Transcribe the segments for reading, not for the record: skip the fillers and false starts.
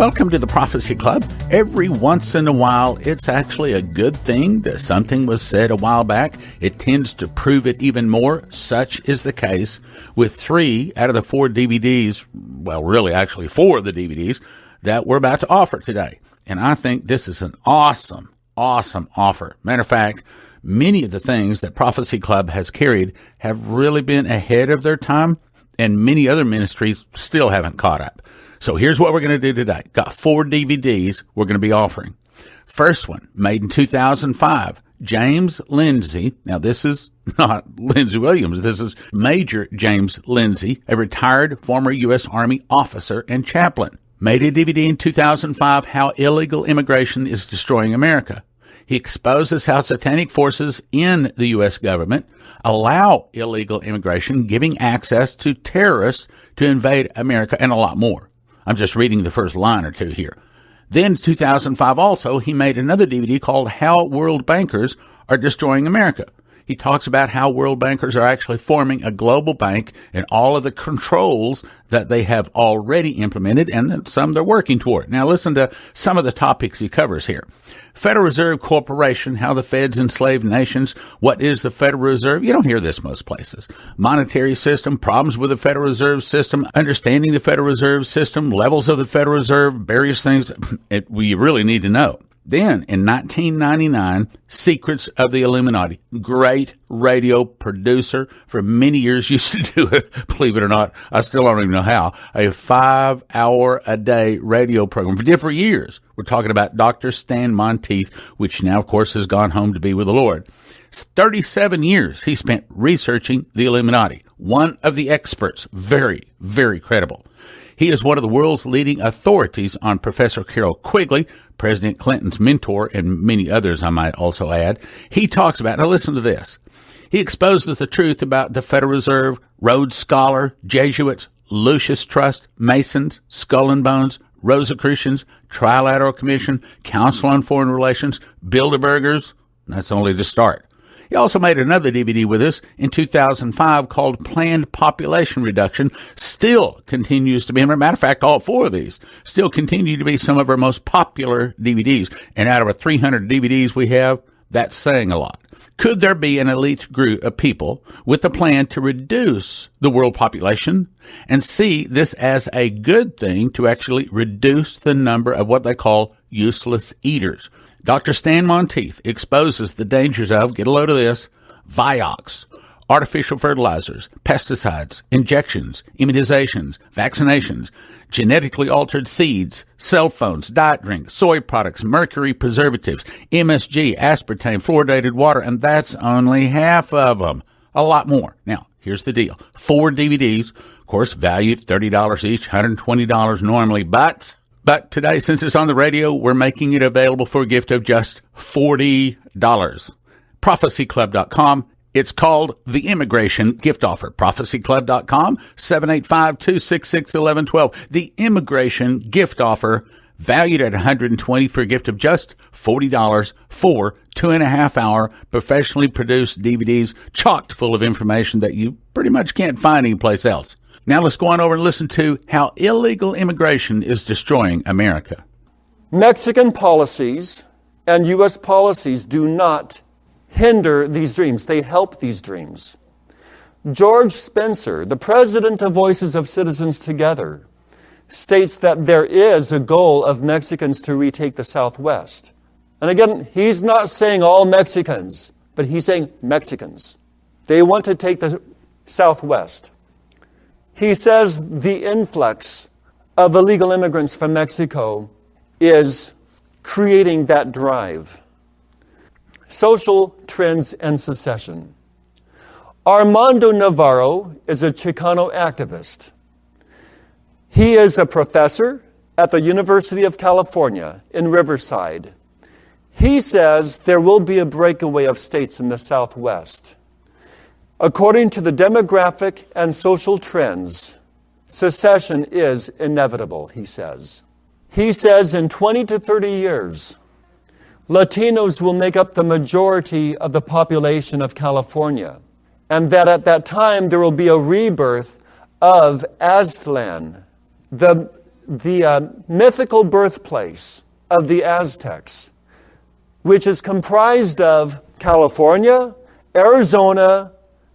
Welcome to the Prophecy Club. Every once in a while, it's actually a good thing that something was said a while back. It tends to prove it even more. Such is the case with 3 out of the 4 DVDs, well, really actually 4 of the DVDs that we're about to offer today. And I think this is an awesome offer. Matter of fact, many of the things that Prophecy Club has carried have really been ahead of their time, and many other ministries still haven't caught up. So here's what we're going to do today. Got 4 DVDs we're going to be offering. First one, made in 2005, James Linzey. Now, this is not Lindsey Williams. This is Major James Linzey, a retired former U.S. Army officer and chaplain. Made a DVD in 2005, How Illegal Immigration is Destroying America. He exposes how satanic forces in the U.S. government allow illegal immigration, giving access to terrorists to invade America, and a lot more. I'm just reading the first line or two here. Then in 2005 also, he made another DVD called How World Bankers Are Destroying America. He talks about how world bankers are actually forming a global bank and all of the controls that they have already implemented and then some they're working toward. Now listen to some of the topics he covers here. Federal Reserve Corporation, how the Feds enslave nations. What is the Federal Reserve? You don't hear this most places. Monetary system, problems with the Federal Reserve System, understanding the Federal Reserve System, levels of the Federal Reserve, various things we really need to know. Then, in 1999, Secrets of the Illuminati. Great radio producer for many years. Used to do it, believe it or not. I still don't even know how. A 5-hour-a-day radio program for years. We're talking about Dr. Stan Monteith, which now, of course, has gone home to be with the Lord. 37 years he spent researching the Illuminati. One of the experts. Very, very credible. He is one of the world's leading authorities on Professor Carroll Quigley, President Clinton's mentor, and many others I might also add. He talks about, now listen to this. He exposes the truth about the Federal Reserve, Rhodes Scholar, Jesuits, Lucis Trust, Masons, Skull and Bones, Rosicrucians, Trilateral Commission, Council on Foreign Relations, Bilderbergers. That's only the start. He also made another DVD with us in 2005 called Planned Population Reduction. Still continues to be, as a matter of fact, all 4 of these still continue to be some of our most popular DVDs. And out of our 300 DVDs we have, that's saying a lot. Could there be an elite group of people with a plan to reduce the world population and see this as a good thing to actually reduce the number of what they call useless eaters? Dr. Stan Monteith exposes the dangers of, get a load of this, Vioxx, artificial fertilizers, pesticides, injections, immunizations, vaccinations, genetically altered seeds, cell phones, diet drinks, soy products, mercury preservatives, MSG, aspartame, fluoridated water, and that's only half of them. A lot more. Now, here's the deal. 4 DVDs, of course, valued $30 each, $120 normally, But today, since it's on the radio, we're making it available for a gift of just $40. Prophecyclub.com. It's called the Immigration Gift Offer. Prophecyclub.com, 785-266-1112. The Immigration Gift Offer, valued at $120 for a gift of just $40 for 2.5-hour professionally produced DVDs chocked full of information that you pretty much can't find anyplace else. Now let's go on over and listen to how illegal immigration is destroying America. Mexican policies and U.S. policies do not hinder these dreams. They help these dreams. George Spencer, the president of Voices of Citizens Together, states that there is a goal of Mexicans to retake the Southwest. And again, he's not saying all Mexicans, but he's saying Mexicans. They want to take the Southwest. He says the influx of illegal immigrants from Mexico is creating that drive. Social trends and secession. Armando Navarro is a Chicano activist. He is a professor at the University of California in Riverside. He says there will be a breakaway of states in the Southwest. According to the demographic and social trends, secession is inevitable, he says. He says in 20 to 30 years, Latinos will make up the majority of the population of California, and that at that time there will be a rebirth of Aztlan, the mythical birthplace of the Aztecs, which is comprised of California, Arizona,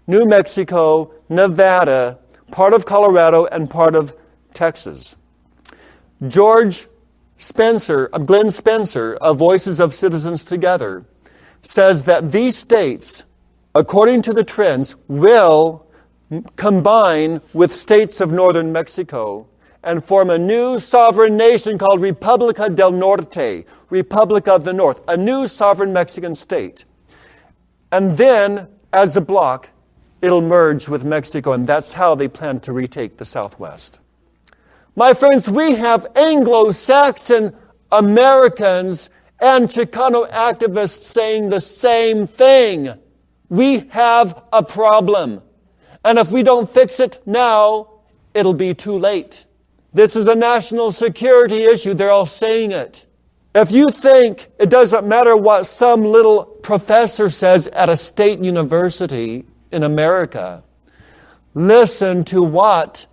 New Mexico, Nevada, part of Colorado, and part of Texas. Glenn Spencer of Voices of Citizens Together says that these states, according to the trends, will combine with states of northern Mexico and form a new sovereign nation called República del Norte, Republic of the North, a new sovereign Mexican state. And then, as a bloc, it'll merge with Mexico, and that's how they plan to retake the Southwest. My friends, we have Anglo-Saxon Americans and Chicano activists saying the same thing. We have a problem. And if we don't fix it now, it'll be too late. This is a national security issue. They're all saying it. If you think it doesn't matter what some little professor says at a state university in America, listen to what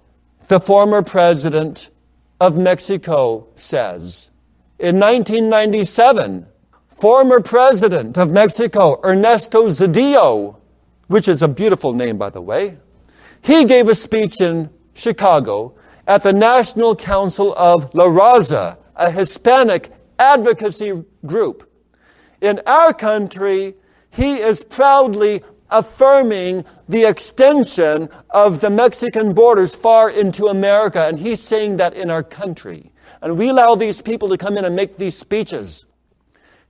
the former president of Mexico says. In 1997, former president of Mexico, Ernesto Zedillo, which is a beautiful name, by the way, he gave a speech in Chicago at the National Council of La Raza, a Hispanic advocacy group. In our country, he is proudly affirming the extension of the Mexican borders far into America, and he's saying that in our country. And we allow these people to come in and make these speeches.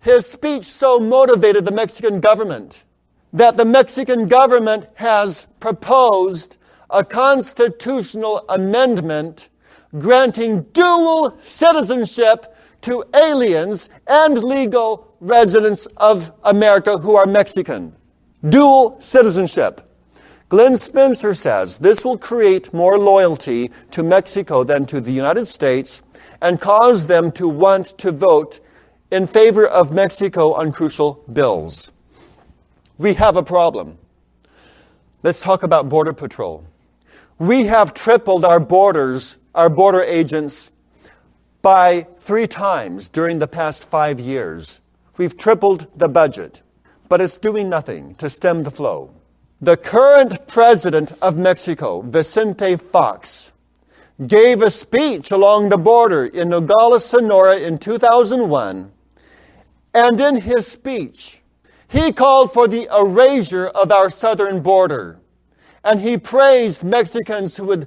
His speech so motivated the Mexican government that the Mexican government has proposed a constitutional amendment granting dual citizenship to aliens and legal residents of America who are Mexican. Dual citizenship. Glenn Spencer says this will create more loyalty to Mexico than to the United States and cause them to want to vote in favor of Mexico on crucial bills. We have a problem. Let's talk about Border Patrol. We have tripled our border agents by 3 times during the past 5 years. We've tripled the budget, but it's doing nothing to stem the flow. The current president of Mexico, Vicente Fox, gave a speech along the border in Nogales, Sonora in 2001, and in his speech, he called for the erasure of our southern border. And he praised Mexicans who would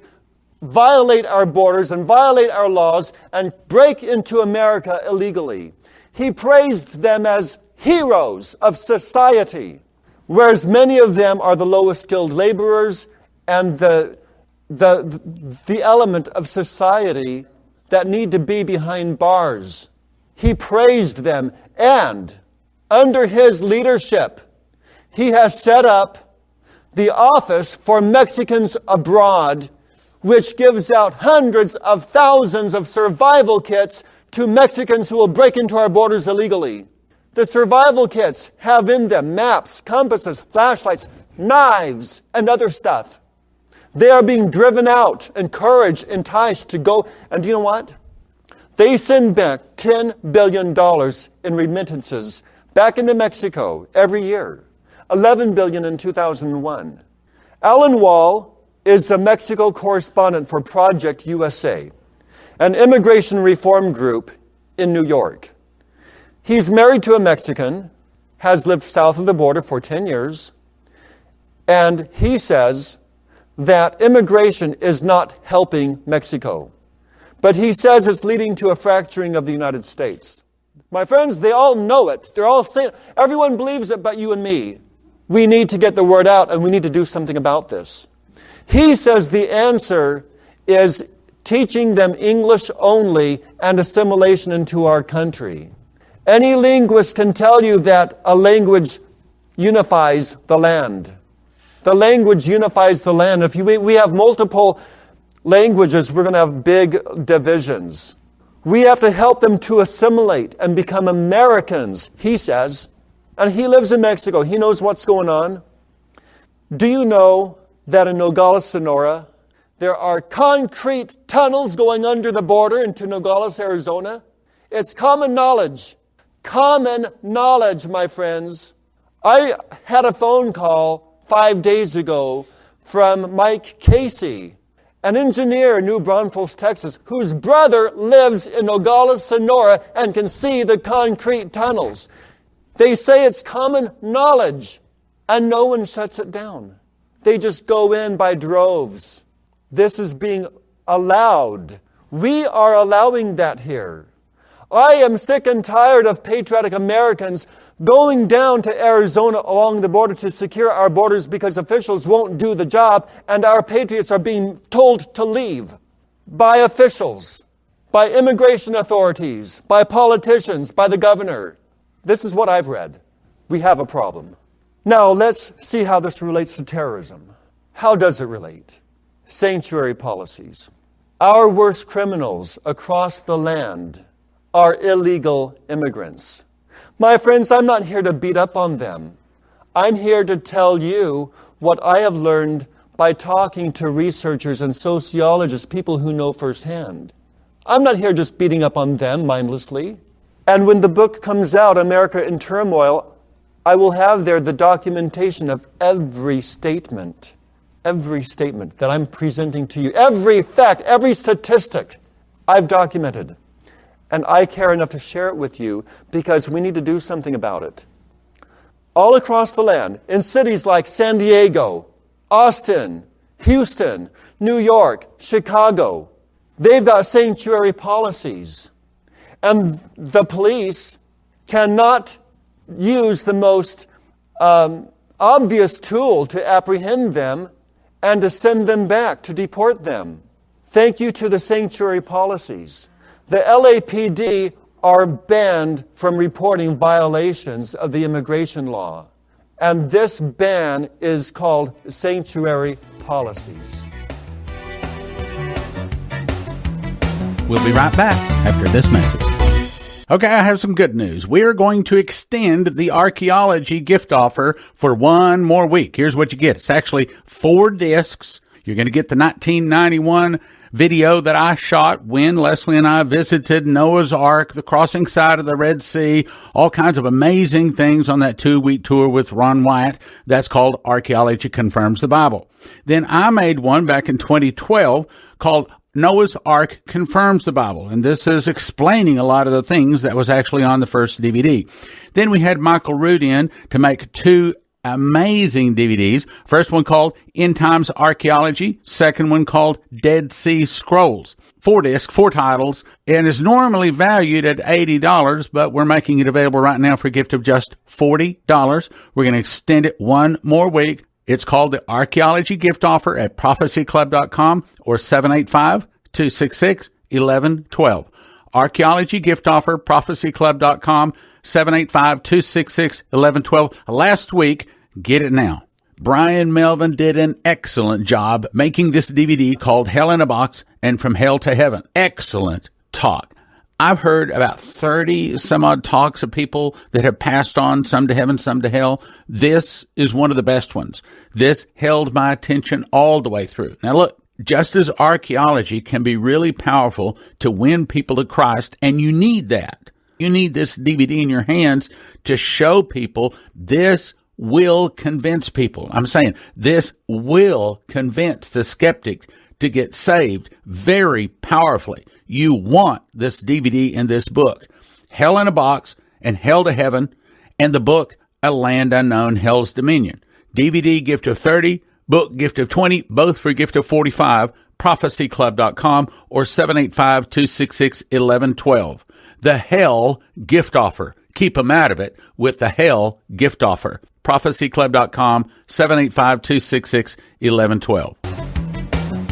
violate our borders and violate our laws and break into America illegally. He praised them as heroes of society, whereas many of them are the lowest skilled laborers and the element of society that need to be behind bars. He praised them, and under his leadership, he has set up the Office for Mexicans Abroad, which gives out hundreds of thousands of survival kits to Mexicans who will break into our borders illegally. The survival kits have in them maps, compasses, flashlights, knives, and other stuff. They are being driven out, encouraged, enticed to go. And do you know what? They send back $10 billion in remittances back into Mexico every year. $11 billion in 2001. Alan Wall is a Mexico correspondent for Project USA, an immigration reform group in New York. He's married to a Mexican, has lived south of the border for 10 years, and he says that immigration is not helping Mexico. But he says it's leading to a fracturing of the United States. My friends, they all know it. They're all saying, everyone believes it but you and me. We need to get the word out, and we need to do something about this. He says the answer is teaching them English only and assimilation into our country. Any linguist can tell you that a language unifies the land. The language unifies the land. If we have multiple languages, we're going to have big divisions. We have to help them to assimilate and become Americans, he says. And he lives in Mexico. He knows what's going on. Do you know that in Nogales, Sonora, There are concrete tunnels going under the border into Nogales, Arizona. It's common knowledge. Common knowledge, my friends. I had a phone call 5 days ago from Mike Casey, an engineer in New Braunfels, Texas, whose brother lives in Nogales, Sonora, and can see the concrete tunnels. They say it's common knowledge, and no one shuts it down. They just go in by droves. This is being allowed. We are allowing that here. I am sick and tired of patriotic Americans going down to Arizona along the border to secure our borders because officials won't do the job, and our patriots are being told to leave by officials, by immigration authorities, by politicians, by the governor. This is what I've read. We have a problem. Now let's see how this relates to terrorism. How does it relate? Sanctuary policies. Our worst criminals across the land are illegal immigrants. My friends, I'm not here to beat up on them. I'm here to tell you what I have learned by talking to researchers and sociologists, people who know firsthand. I'm not here just beating up on them mindlessly. And when the book comes out, America in Turmoil, I will have there the documentation of every statement that I'm presenting to you, every fact, every statistic I've documented. And I care enough to share it with you because we need to do something about it. All across the land, in cities like San Diego, Austin, Houston, New York, Chicago, they've got sanctuary policies. And the police cannot use the most obvious tool to apprehend them and to send them back, to deport them. Thank you to the sanctuary policies. The LAPD are banned from reporting violations of the immigration law. And this ban is called sanctuary policies. We'll be right back after this message. Okay, I have some good news. We are going to extend the archaeology gift offer for one more week. Here's what you get. It's actually 4 discs. You're going to get the 1991 video that I shot when Leslie and I visited Noah's Ark, the crossing side of the Red Sea, all kinds of amazing things on that 2-week tour with Ron Wyatt. That's called Archaeology Confirms the Bible. Then I made one back in 2012 called Noah's Ark Confirms the Bible, and this is explaining a lot of the things that was actually on the first DVD. Then we had Michael Root in to make 2 amazing DVDs. First one called End Times Archaeology, second one called Dead Sea Scrolls. 4 discs, 4 titles, and is normally valued at $80, but we're making it available right now for a gift of just $40. We're going to extend it one more week. It's called the Archaeology Gift Offer at prophecyclub.com or 785-266-1112. Archaeology Gift Offer, prophecyclub.com, 785-266-1112. Last week, get it now. Brian Melvin did an excellent job making this DVD called Hell in a Box and From Hell to Heaven. Excellent talk. I've heard about 30 some odd talks of people that have passed on, some to heaven, some to hell. This is one of the best ones. This held my attention all the way through. Now look, just as archaeology can be really powerful to win people to Christ, and you need that. You need this DVD in your hands to show people this will convince people. I'm saying this will convince the skeptic to get saved very powerfully. You want this DVD and this book, Hell in a Box and Hell to Heaven, and the book, A Land Unknown, Hell's Dominion. DVD gift of 30, book gift of 20, both for a gift of 45, prophecyclub.com or 785-266-1112. The Hell Gift Offer. Keep them out of it with the Hell Gift Offer. prophecyclub.com, 785-266-1112.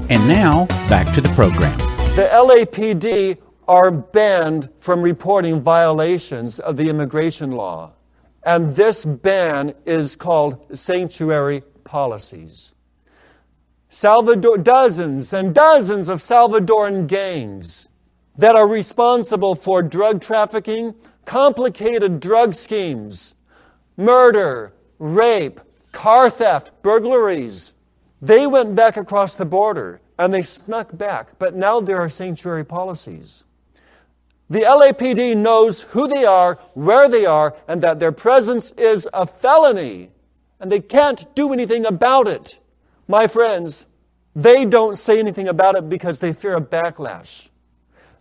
And now, back to the program. The LAPD are banned from reporting violations of the immigration law. And this ban is called sanctuary policies. Dozens and dozens of Salvadoran gangs that are responsible for drug trafficking, complicated drug schemes, murder, rape, car theft, burglaries. They went back across the border. and they snuck back. But now there are sanctuary policies. The LAPD knows who they are, where they are, and that their presence is a felony. And they can't do anything about it. My friends, they don't say anything about it because they fear a backlash.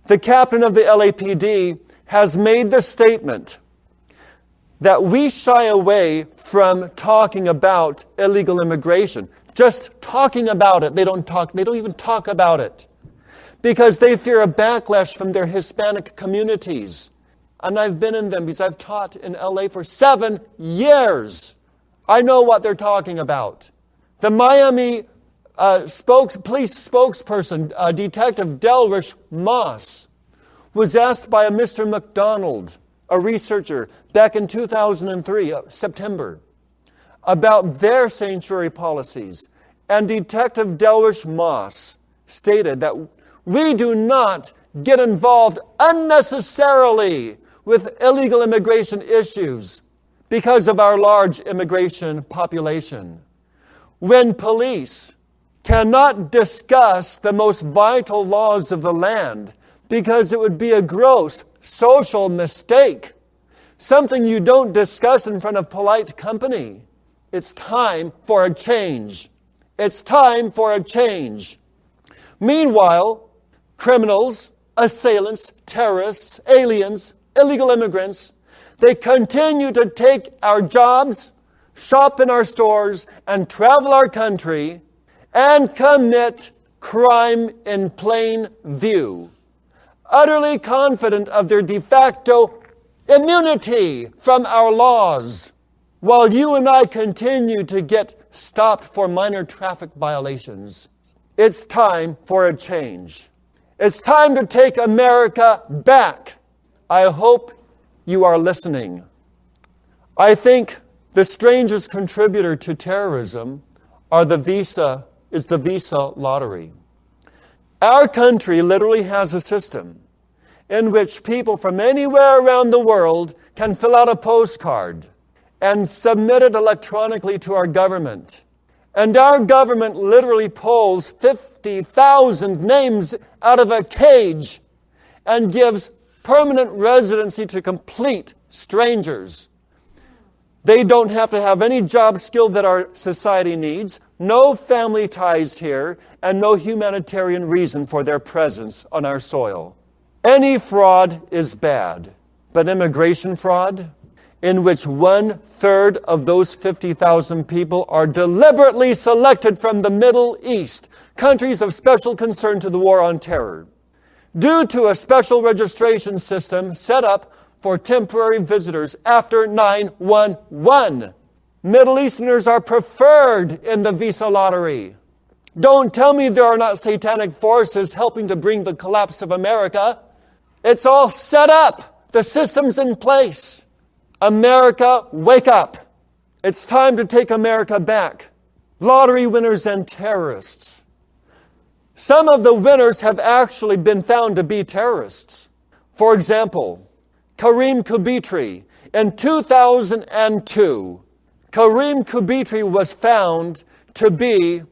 The captain of the LAPD has made the statement that we shy away from talking about illegal immigration. Just talking about it. They don't even talk about it. Because they fear a backlash from their Hispanic communities. And I've been in them because I've taught in LA for 7 years. I know what they're talking about. The Miami police spokesperson, Detective Delrish Moss, was asked by a Mr. McDonald, a researcher, back in 2003, September, about their sanctuary policies. And Detective Delrish Moss stated that we do not get involved unnecessarily with illegal immigration issues because of our large immigration population. When police cannot discuss the most vital laws of the land because it would be a gross social mistake, something you don't discuss in front of polite company, it's time for a change. It's time for a change. Meanwhile, criminals, assailants, terrorists, aliens, illegal immigrants, they continue to take our jobs, shop in our stores, and travel our country, and commit crime in plain view, utterly confident of their de facto immunity from our laws, while you and I continue to get stopped for minor traffic violations. It's time for a change. It's time to take America back. I hope you are listening. I think the strangest contributor to terrorism is the visa lottery. Our country literally has a system in which people from anywhere around the world can fill out a postcard and submit it electronically to our government. And our government literally pulls 50,000 names out of a cage and gives permanent residency to complete strangers. They don't have to have any job skill that our society needs, no family ties here, and no humanitarian reason for their presence on our soil. Any fraud is bad, but immigration fraud, in which 1/3 of those 50,000 people are deliberately selected from the Middle East, countries of special concern to the war on terror, due to a special registration system set up for temporary visitors after 9/11. Middle Easterners are preferred in the visa lottery. Don't tell me there are not satanic forces helping to bring the collapse of America. It's all set up. The system's in place. America, wake up. It's time to take America back. Lottery winners and terrorists. Some of the winners have actually been found to be terrorists. For example, Kareem Kubitri. In 2002, Kareem Kubitri was found to be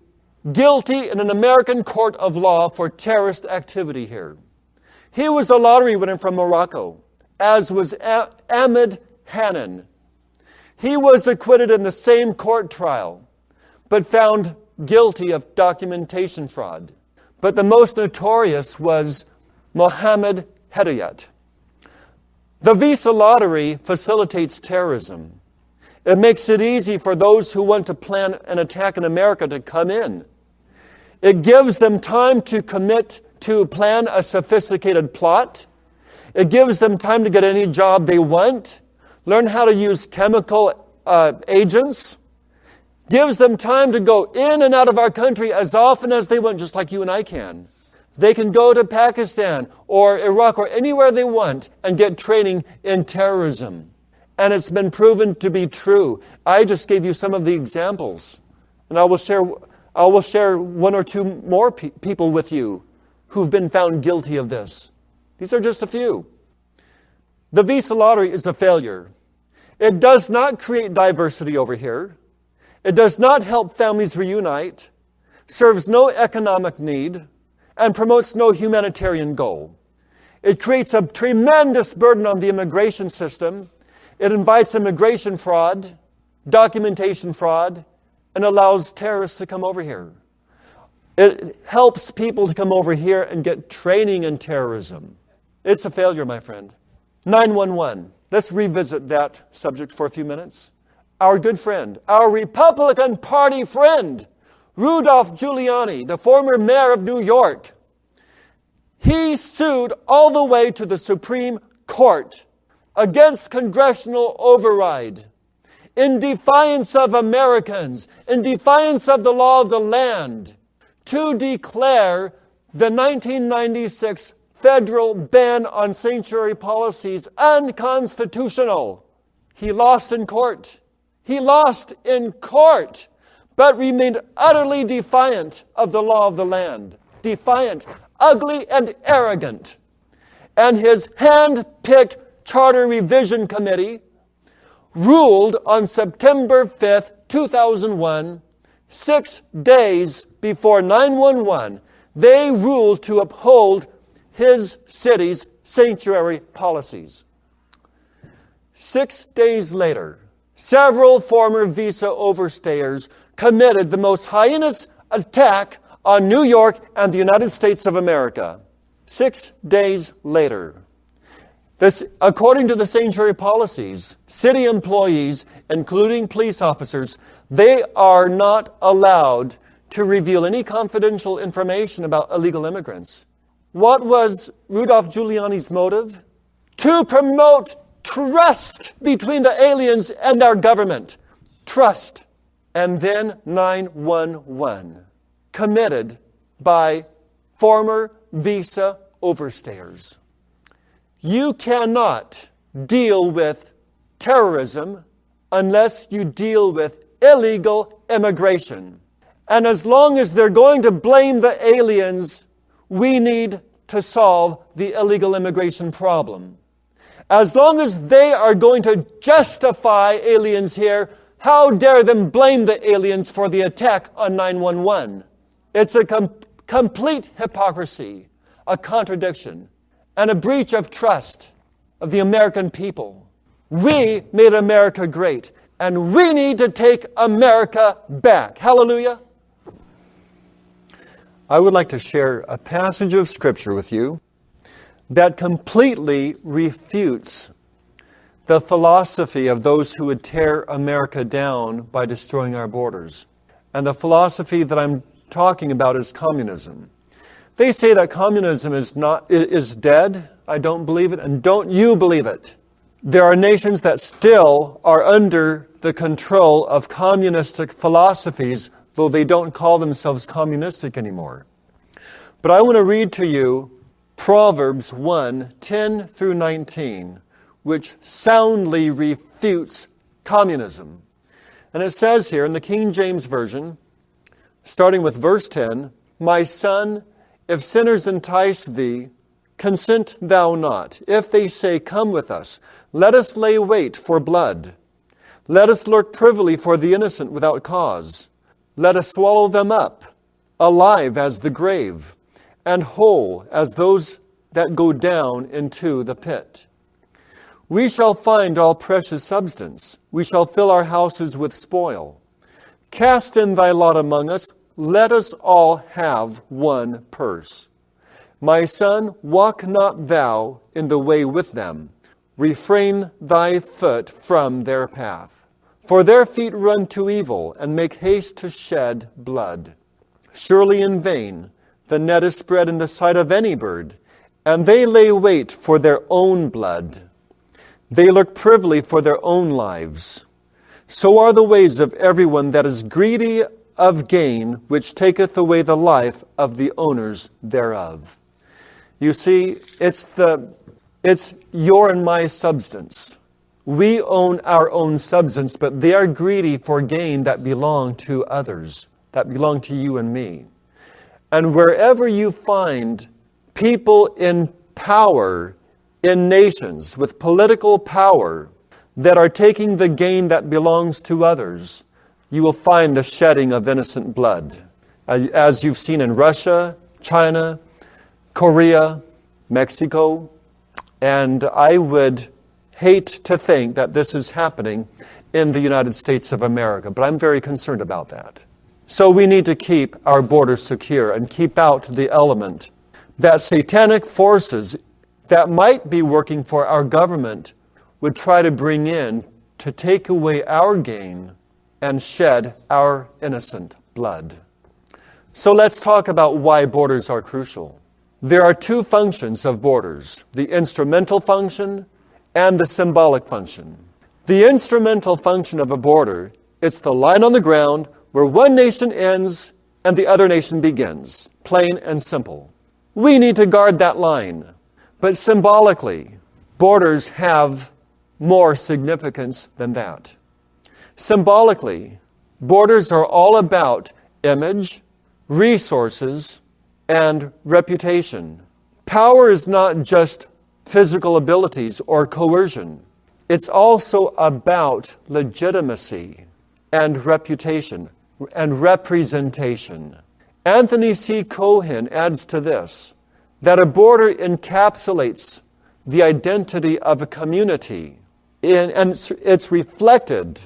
guilty in an American court of law for terrorist activity here. He was a lottery winner from Morocco, as was Ahmed Hannan. He was acquitted in the same court trial, but found guilty of documentation fraud. But the most notorious was Mohammed Hedayat. The visa lottery facilitates terrorism. It makes it easy for those who want to plan an attack in America to come in. It gives them time to commit to plan a sophisticated plot. It gives them time to get any job they want, learn how to use chemical agents, gives them time to go in and out of our country as often as they want, just like you and I can. They can go to Pakistan or Iraq or anywhere they want and get training in terrorism. And it's been proven to be true. I just gave you some of the examples. And I will share one or two more people with you who've been found guilty of this. These are just a few. The visa lottery is a failure. It does not create diversity over here. It does not help families reunite. serves no economic need, and promotes no humanitarian goal. It creates a tremendous burden on the immigration system. It invites immigration fraud, documentation fraud, and allows terrorists to come over here. It helps people to come over here and get training in terrorism. It's a failure, my friend. 911. Let's revisit that subject for a few minutes. Our good friend, our Republican Party friend, Rudolph Giuliani, the former mayor of New York, he sued all the way to the Supreme Court against congressional override, in defiance of Americans, in defiance of the law of the land, to declare the 1996 federal ban on sanctuary policies unconstitutional. He lost in court. He lost in court, but remained utterly defiant of the law of the land. Defiant, ugly, and arrogant. And his hand-picked Charter Revision Committee ruled on September 5th, 2001, 6 days before 911, they ruled to uphold his city's sanctuary policies. 6 days later, several former visa overstayers committed the most heinous attack on New York and the United States of America. 6 days later. According to the sanctuary policies, city employees, including police officers, they are not allowed to reveal any confidential information about illegal immigrants. What was Rudolph Giuliani's motive? To promote trust between the aliens and our government. Trust. And then 911, committed by former visa overstayers. You cannot deal with terrorism unless you deal with illegal immigration. And as long as they're going to blame the aliens, we need to solve the illegal immigration problem. As long as they are going to justify aliens here, how dare them blame the aliens for the attack on 911? It's a complete hypocrisy, a contradiction, and a breach of trust of the American people. We made America great, and we need to take America back. Hallelujah. I would like to share a passage of Scripture with you that completely refutes the philosophy of those who would tear America down by destroying our borders. And the philosophy that I'm talking about is communism. They say that communism is dead. I don't believe it, and don't you believe it. There are nations that still are under the control of communistic philosophies, though they don't call themselves communistic anymore. But I want to read to you Proverbs 1:10 through 19, which soundly refutes communism. And it says here in the King James Version, starting with verse 10, "My son, if sinners entice thee, consent thou not. If they say, Come with us, let us lay wait for blood. Let us lurk privily for the innocent without cause. Let us swallow them up, alive as the grave, and whole as those that go down into the pit. We shall find all precious substance. We shall fill our houses with spoil. Cast in thy lot among us. Let us all have one purse. My son, walk not thou in the way with them. Refrain thy foot from their path. For their feet run to evil, and make haste to shed blood. Surely in vain the net is spread in the sight of any bird, and they lay wait for their own blood. They look privily for their own lives. So are the ways of everyone that is greedy of gain, which taketh away the life of the owners thereof." You see, it's your and my substance. We own our own substance, but they are greedy for gain that belong to others, that belong to you and me. And wherever you find people in power, in nations, with political power, that are taking the gain that belongs to others, you will find the shedding of innocent blood. as you've seen in Russia, China, Korea, Mexico, and I would hate to think that this is happening in the United States of America, but I'm very concerned about that. So we need to keep our borders secure and keep out the element that satanic forces that might be working for our government would try to bring in to take away our gain and shed our innocent blood. So let's talk about why borders are crucial. There are two functions of borders, the instrumental function and the symbolic function. The instrumental function of a border, it's the line on the ground where one nation ends and the other nation begins, plain and simple. We need to guard that line. But symbolically, borders have more significance than that. Symbolically, borders are all about image, resources, and reputation. Power is not just physical abilities or coercion. It's also about legitimacy and reputation and representation. Anthony C. Cohen adds to this that a border encapsulates the identity of a community, and it's reflected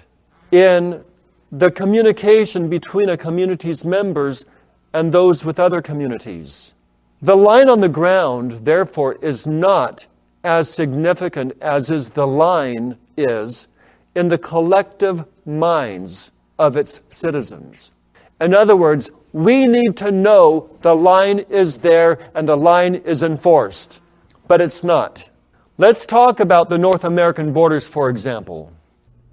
in the communication between a community's members and those with other communities. The line on the ground, therefore, is not as significant as is the line is in the collective minds of its citizens. In other words, we need to know the line is there and the line is enforced, but it's not. Let's talk about the North American borders, for example.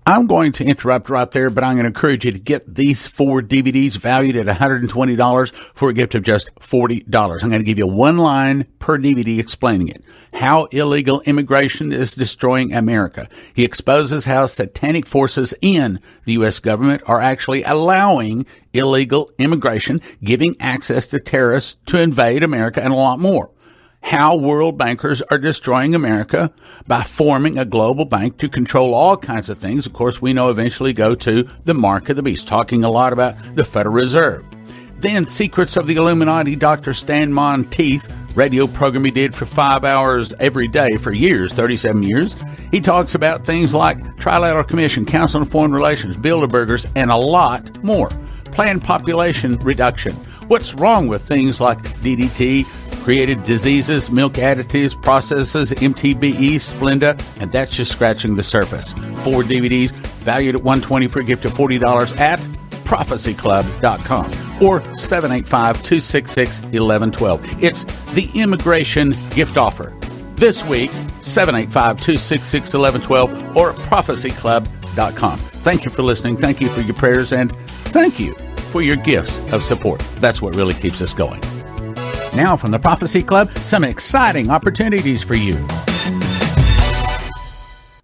I'm going to interrupt right there, but I'm going to encourage you to get these 4 DVDs valued at $120 for a gift of just $40. I'm going to give you one line per DVD explaining it. How illegal immigration is destroying America. He exposes how satanic forces in the U.S. government are actually allowing illegal immigration, giving access to terrorists to invade America, and a lot more. How world bankers are destroying America by forming a global bank to control all kinds of things. Of course, we know eventually go to the mark of the beast, talking a lot about the Federal Reserve. Then Secrets of the Illuminati, Dr. Stan Monteith, radio program he did for 5 hours every day for years, 37 years. He talks about things like Trilateral Commission, Council on Foreign Relations, Bilderbergers, and a lot more. Planned population reduction. What's wrong with things like DDT, created diseases, milk additives, processes, MTBE, Splenda, and that's just scratching the surface. 4 DVDs valued at $120 for a gift of $40 at prophecyclub.com or 785-266-1112. It's the immigration gift offer. This week, 785-266-1112 or prophecyclub.com. Thank you for listening. Thank you for your prayers, and thank you for your gifts of support. That's what really keeps us going. Now from the Prophecy Club, some exciting opportunities for you.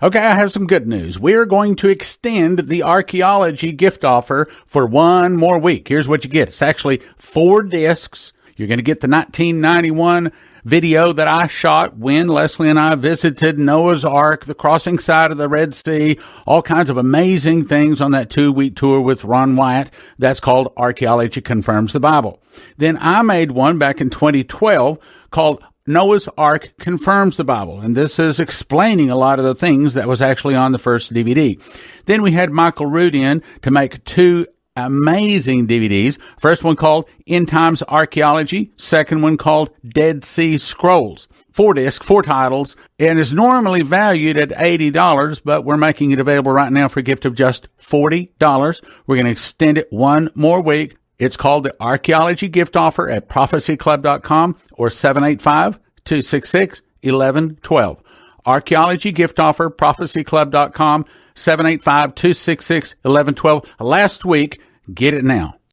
Okay, I have some good news. We're going to extend the archaeology gift offer for one more week. Here's what you get. It's actually 4 discs. You're going to get the 1991 video that I shot when Leslie and I visited Noah's Ark, the crossing side of the Red Sea, all kinds of amazing things on that 2-week tour with Ron Wyatt. That's called Archaeology Confirms the Bible. Then I made one back in 2012 called Noah's Ark Confirms the Bible, and this is explaining a lot of the things that was actually on the first DVD. Then we had Michael Root in to make 2 amazing DVDs. First one called End Times Archaeology. Second one called Dead Sea Scrolls. 4 discs, 4 titles, and is normally valued at $80, but we're making it available right now for a gift of just $40. We're going to extend it one more week. It's called the Archaeology Gift Offer at prophecyclub.com or 785-266-1112. Archaeology Gift Offer, prophecyclub.com, 785-266-1112. Last week, get it now.